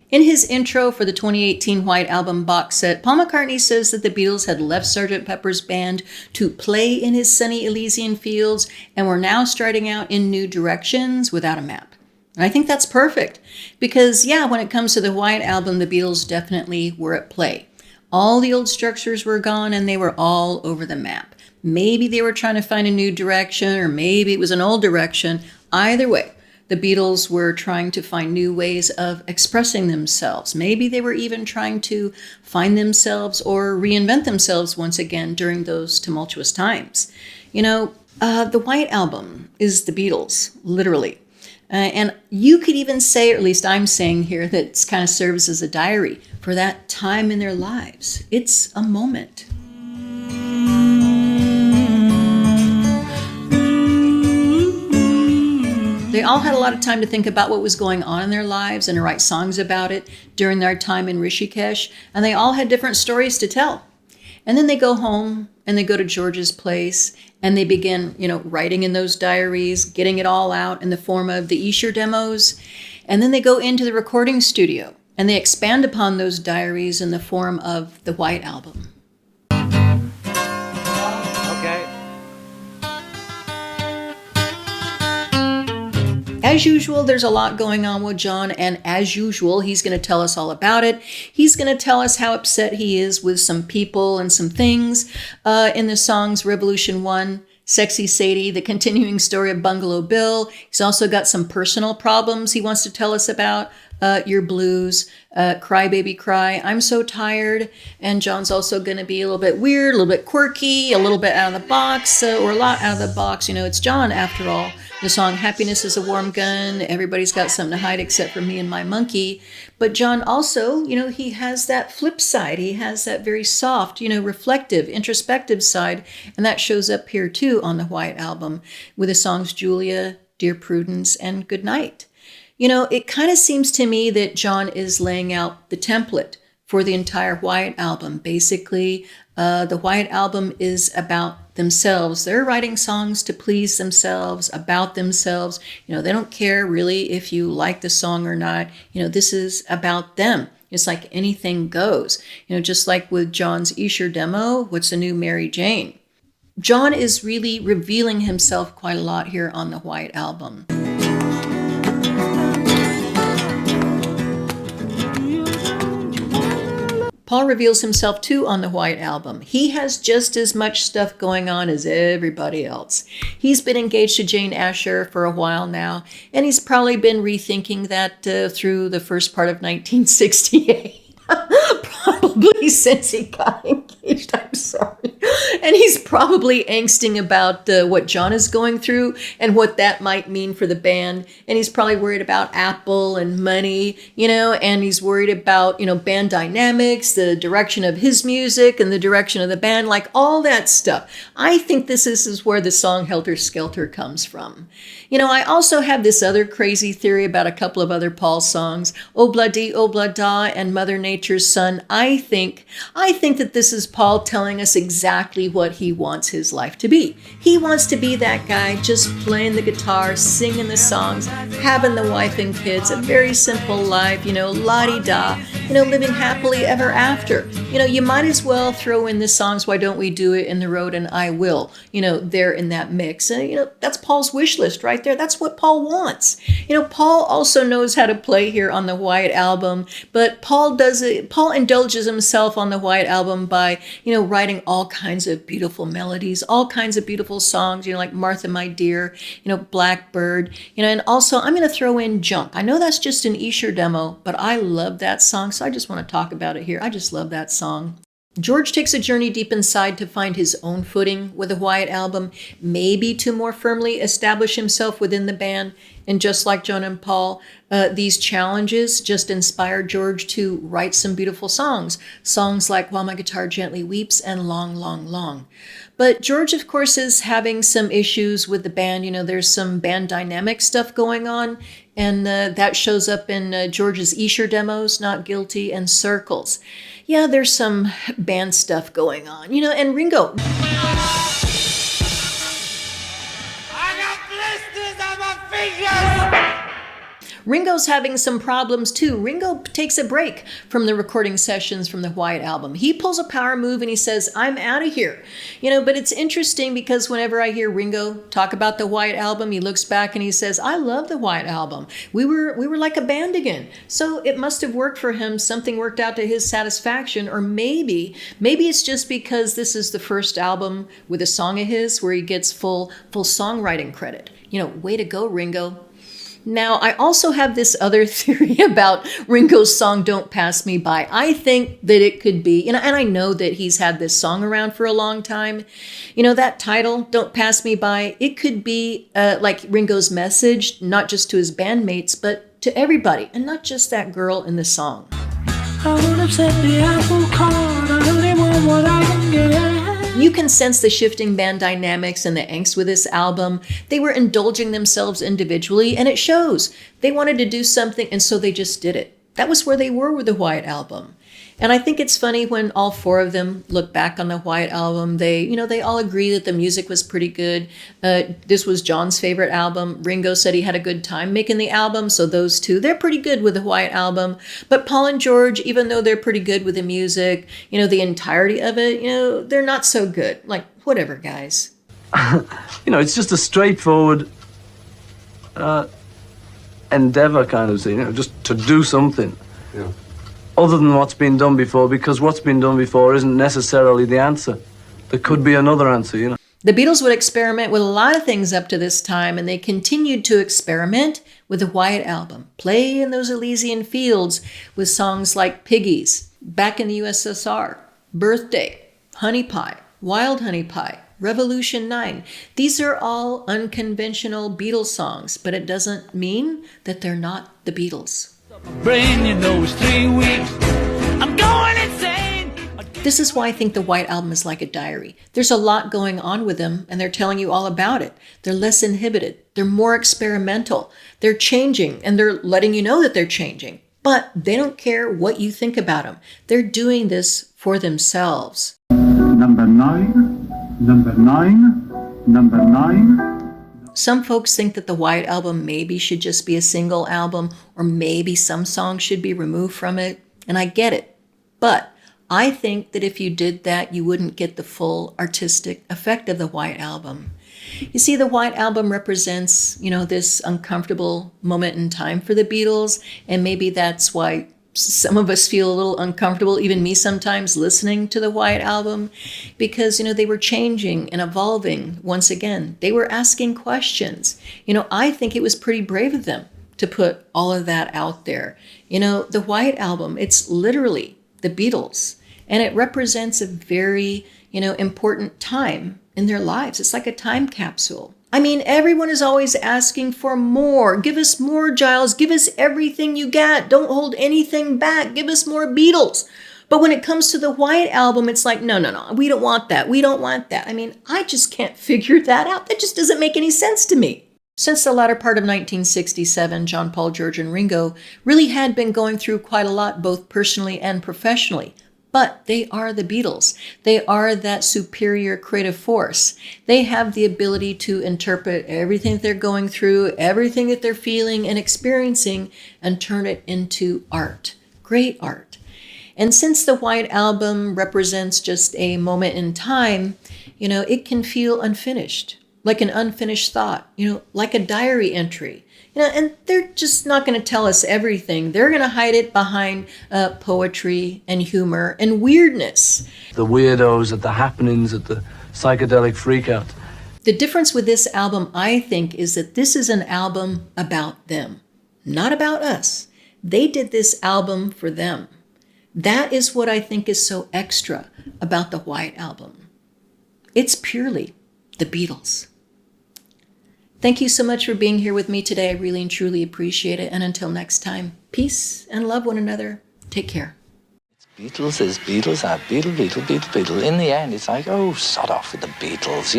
In his intro for the 2018 White Album box set, Paul McCartney says that the Beatles had left Sgt. Pepper's band to play in his sunny Elysian fields and were now starting out in new directions without a map. And I think that's perfect because, yeah, when it comes to the White Album, the Beatles definitely were at play. All the old structures were gone and they were all over the map. Maybe they were trying to find a new direction or maybe it was an old direction. Either way, the Beatles were trying to find new ways of expressing themselves. Maybe they were even trying to find themselves or reinvent themselves once again during those tumultuous times. The White Album is the Beatles, literally. And you could even say, or at least I'm saying here, that it kind of serves as a diary for that time in their lives. It's a moment. They all had a lot of time to think about what was going on in their lives and to write songs about it during their time in Rishikesh, and they all had different stories to tell. And then they go home and they go to George's place and they begin, writing in those diaries, getting it all out in the form of the Esher demos. And then they go into the recording studio and they expand upon those diaries in the form of the White Album. As usual, there's a lot going on with John, and as usual, he's going to tell us all about it. He's going to tell us how upset he is with some people and some things in the songs Revolution 1, Sexy Sadie, the continuing story of Bungalow Bill. He's also got some personal problems he wants to tell us about. Your Blues, Cry Baby Cry, I'm So Tired. And John's also going to be a little bit weird, a little bit quirky, a little bit out of the box, or a lot out of the box. It's John after all. The song Happiness is a Warm Gun, everybody's got something to hide except for me and my monkey. But John also, he has that flip side. He has that very soft, reflective, introspective side. And that shows up here too on the White Album with the songs Julia, Dear Prudence, and Good Night. It kind of seems to me that John is laying out the template for the entire White Album. Basically, the White Album is about themselves. They're writing songs to please themselves, about themselves. They don't care really if you like the song or not. This is about them. It's like anything goes. Just like with John's Esher demo, What's the New Mary Jane? John is really revealing himself quite a lot here on the White Album. Paul reveals himself too on the White Album. He has just as much stuff going on as everybody else. He's been engaged to Jane Asher for a while now, and he's probably been rethinking that through the first part of 1968. Probably since he got engaged, I'm sorry. And he's probably angsting about what John is going through and what that might mean for the band. And he's probably worried about Apple and money, and he's worried about, band dynamics, the direction of his music and the direction of the band, like all that stuff. I think this is where the song Helter Skelter comes from. I also have this other crazy theory about a couple of other Paul songs, Obla Di, Obla Da, and Mother Nature's Son. I think that this is Paul telling us exactly what he wants his life to be. He wants to be that guy just playing the guitar, singing the songs, having the wife and kids, a very simple life, la-di-da, living happily ever after. You might as well throw in the songs Why Don't We Do It, In the Road, and I Will, there in that mix. That's Paul's wish list right there. That's what Paul wants. Paul also knows how to play here on the White Album, but Paul indulges himself on the White Album by, writing all kinds of beautiful melodies, all kinds of beautiful songs, like Martha, My Dear, Blackbird, and also I'm going to throw in Jump. I know that's just an Esher demo, but I love that song, so I just want to talk about it here. I just love that song. George takes a journey deep inside to find his own footing with the White Album, maybe to more firmly establish himself within the band. And just like John and Paul, these challenges just inspired George to write some beautiful songs. Songs like While My Guitar Gently Weeps and Long, Long, Long. But George, of course, is having some issues with the band. There's some band dynamic stuff going on. And that shows up in George's Esher demos, Not Guilty, and Circles. Yeah, there's some band stuff going on, and Ringo. I got blisters on my feet. Ringo's having some problems too. Ringo takes a break from the recording sessions from the White Album. He pulls a power move and he says, I'm out of here. But it's interesting because whenever I hear Ringo talk about the White Album, he looks back and he says, I love the White Album. We were like a band again. So it must have worked for him. Something worked out to his satisfaction. Or maybe it's just because this is the first album with a song of his where he gets full songwriting credit. Way to go, Ringo. Now, I also have this other theory about Ringo's song, Don't Pass Me By. I think that it could be, and I know that he's had this song around for a long time. That title, Don't Pass Me By, it could be like Ringo's message, not just to his bandmates, but to everybody, and not just that girl in the song. I would have said the apple cart, I really want what I can get. You can sense the shifting band dynamics and the angst with this album. They were indulging themselves individually, and it shows. They wanted to do something, and so they just did it. That was where they were with the White Album. And I think it's funny when all four of them look back on the White Album, they all agree that the music was pretty good. This was John's favorite album. Ringo said he had a good time making the album, so those two, they're pretty good with the White Album. But Paul and George, even though they're pretty good with the music, the entirety of it, they're not so good. Like, whatever, guys. It's just a straightforward endeavor kind of thing, just to do something. Yeah. Other than what's been done before, because what's been done before isn't necessarily the answer. There could be another answer, The Beatles would experiment with a lot of things up to this time, and they continued to experiment with the White Album, play in those Elysian fields with songs like Piggies, Back in the USSR, Birthday, Honey Pie, Wild Honey Pie, Revolution 9. These are all unconventional Beatles songs, but it doesn't mean that they're not the Beatles. Brain, it's 3 weeks. I'm going insane. This is why I think the White Album is like a diary. There's a lot going on with them, and they're telling you all about it. They're less inhibited. They're more experimental. They're changing, and they're letting you know that they're changing. But they don't care what you think about them. They're doing this for themselves. Number 9, number 9, number 9. Some folks think that the White Album maybe should just be a single album, or maybe some songs should be removed from it, and I get it. But I think that if you did that, you wouldn't get the full artistic effect of the White Album. You see, the White Album represents, this uncomfortable moment in time for the Beatles, and maybe that's why some of us feel a little uncomfortable, even me sometimes, listening to the White Album, because, they were changing and evolving once again. They were asking questions. I think it was pretty brave of them to put all of that out there. The White Album, it's literally the Beatles, and it represents a very, important time in their lives. It's like a time capsule. I mean, everyone is always asking for more. Give us more, Giles. Give us everything you got. Don't hold anything back. Give us more Beatles. But when it comes to the White Album, it's like, no. We don't want that. We don't want that. I mean, I just can't figure that out. That just doesn't make any sense to me. Since the latter part of 1967, John, Paul, George, and Ringo really had been going through quite a lot, both personally and professionally. But they are the Beatles. They are that superior creative force. They have the ability to interpret everything that they're going through, everything that they're feeling and experiencing, and turn it into art. Great art. And since the White Album represents just a moment in time, it can feel unfinished, like an unfinished thought, like a diary entry. And they're just not going to tell us everything. They're going to hide it behind poetry and humor and weirdness. The weirdos at the happenings, at the psychedelic freakout. The difference with this album, I think, is that this is an album about them, not about us. They did this album for them. That is what I think is so extra about the White Album. It's purely the Beatles. Thank you so much for being here with me today. I really and truly appreciate it. And until next time, peace and love one another. Take care. Beatles is Beatles are Beatle. In the end, it's like, oh, sod off with the Beatles,